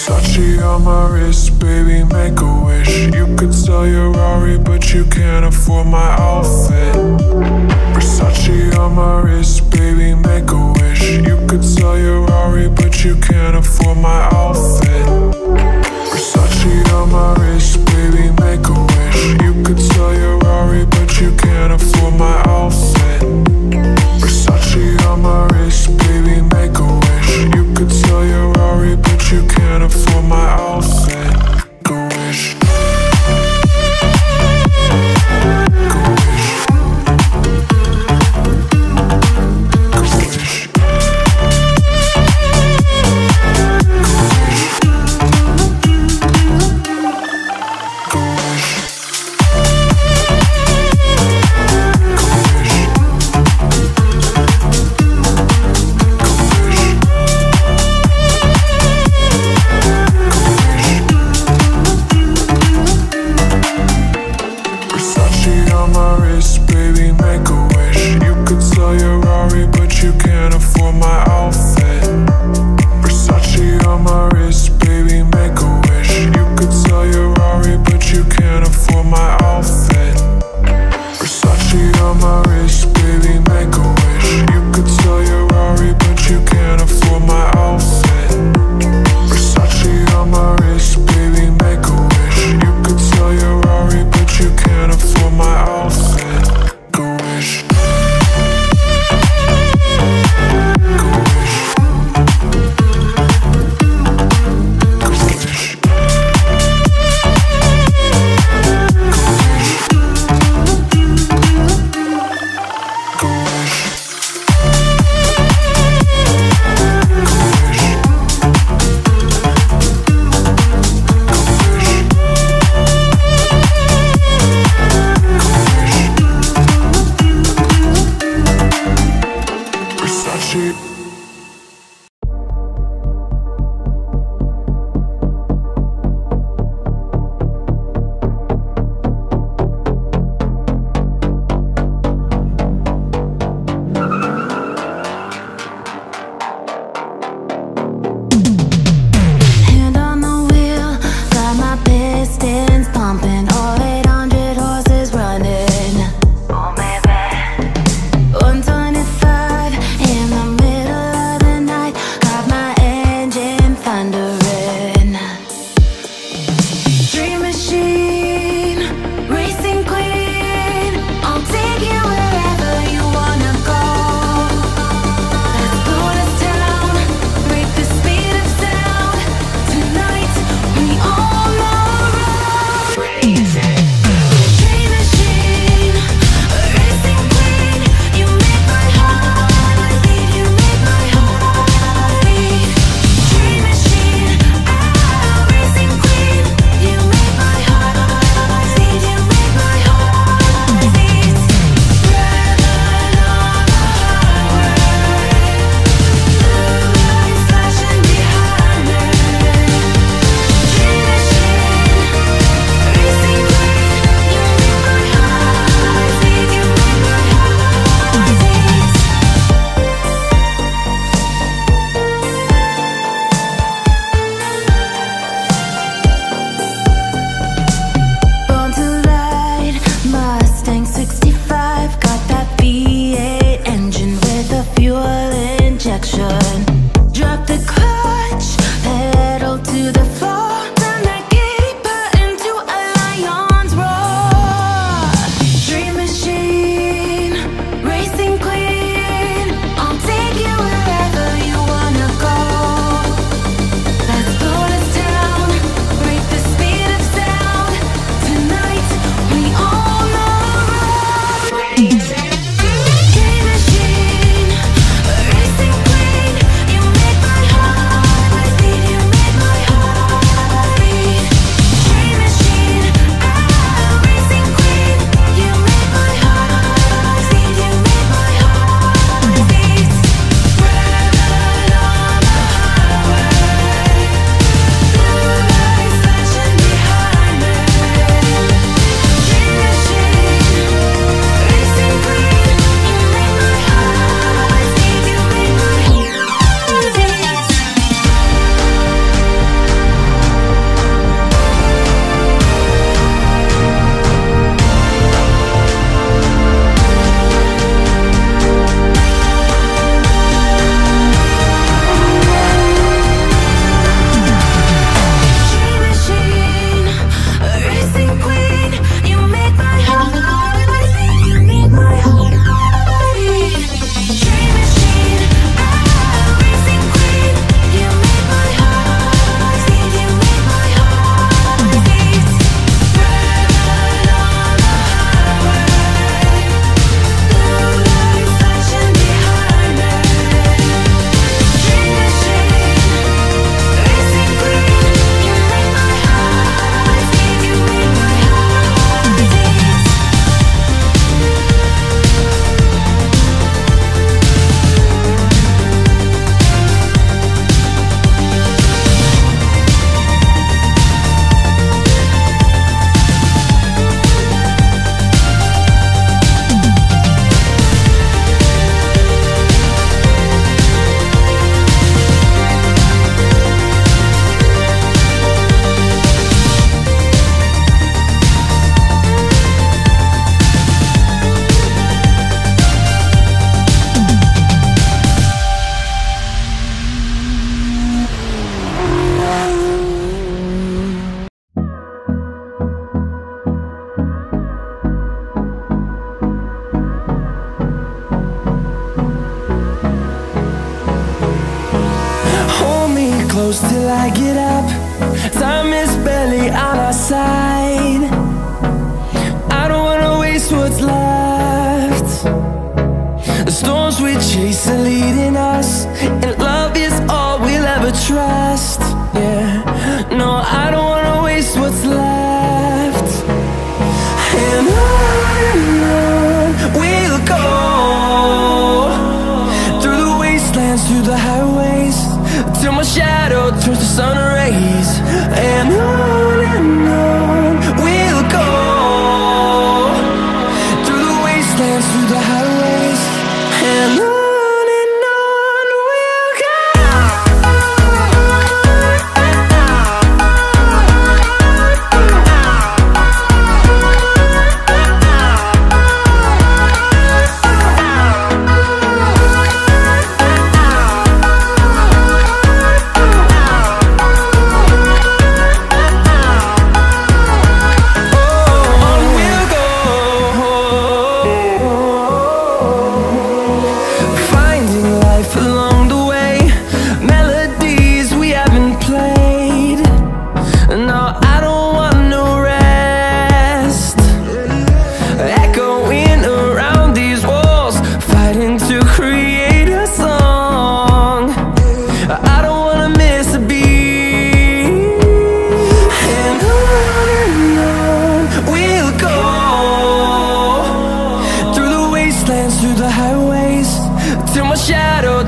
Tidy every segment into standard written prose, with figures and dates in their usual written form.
Versace on my wrist, baby, make a wish. You could sell your Rari, but you can't afford my outfit. Versace on my wrist, baby, make a wish. You could sell your Rari, but you can't afford my outfit. Versace on my wrist, baby, make a wish. You could sell your Rari, but you can't afford my outfit. Versace on my wrist, baby, make a wish. You could sell your Rari, but you can't afford my outfit. Make a wish. side. I don't wanna waste what's left. The storms we chase are leading us, and love is all we'll ever trust. Yeah, no, I don't wanna waste what's left. And on we'll go, through the wastelands, through the highways, till my shadow turns to sun rays. And on we'll go, through the wastelands, through the highways, and on we'll go.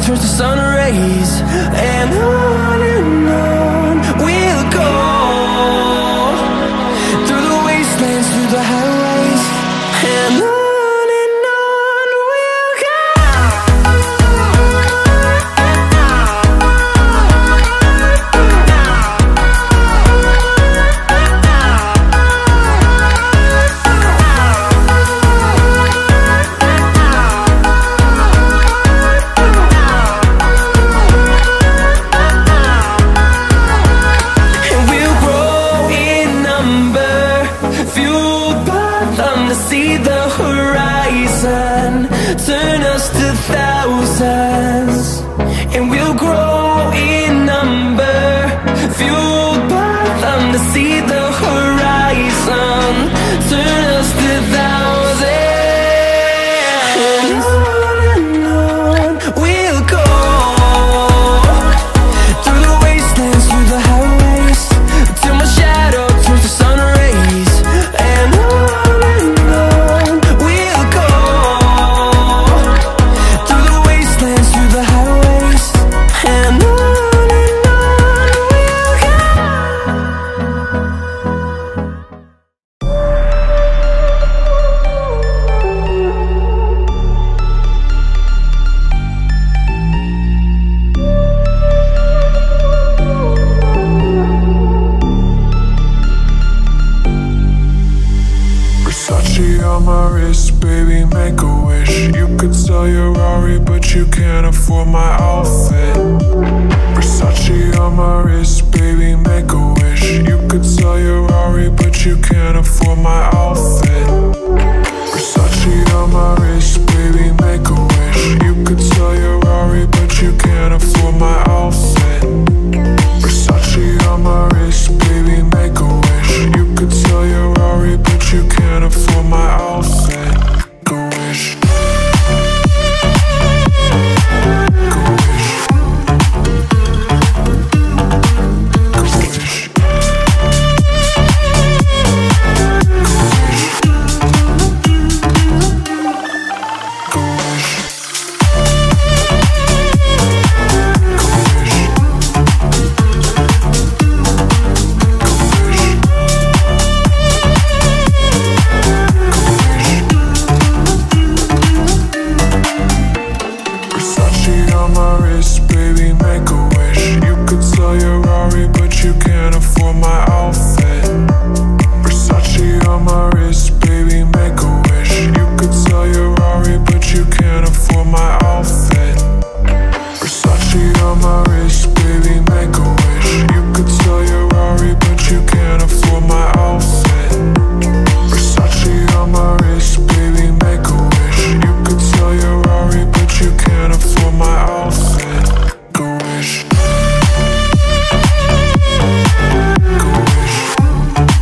Turns to sun rays, and on we'll go, through the wastelands, through the highways, and on we'll go. See the horizon turn us to thousands, and we'll grow in number, fueled by them to see the horizon turn us to thousands. And on we'll go, through the wastelands, through the highways, till my shadow turns to sun rays. And on my wrist, baby, make a wish. You could sell your Rari, but you can't afford my outfit. Versace on my wrist, baby,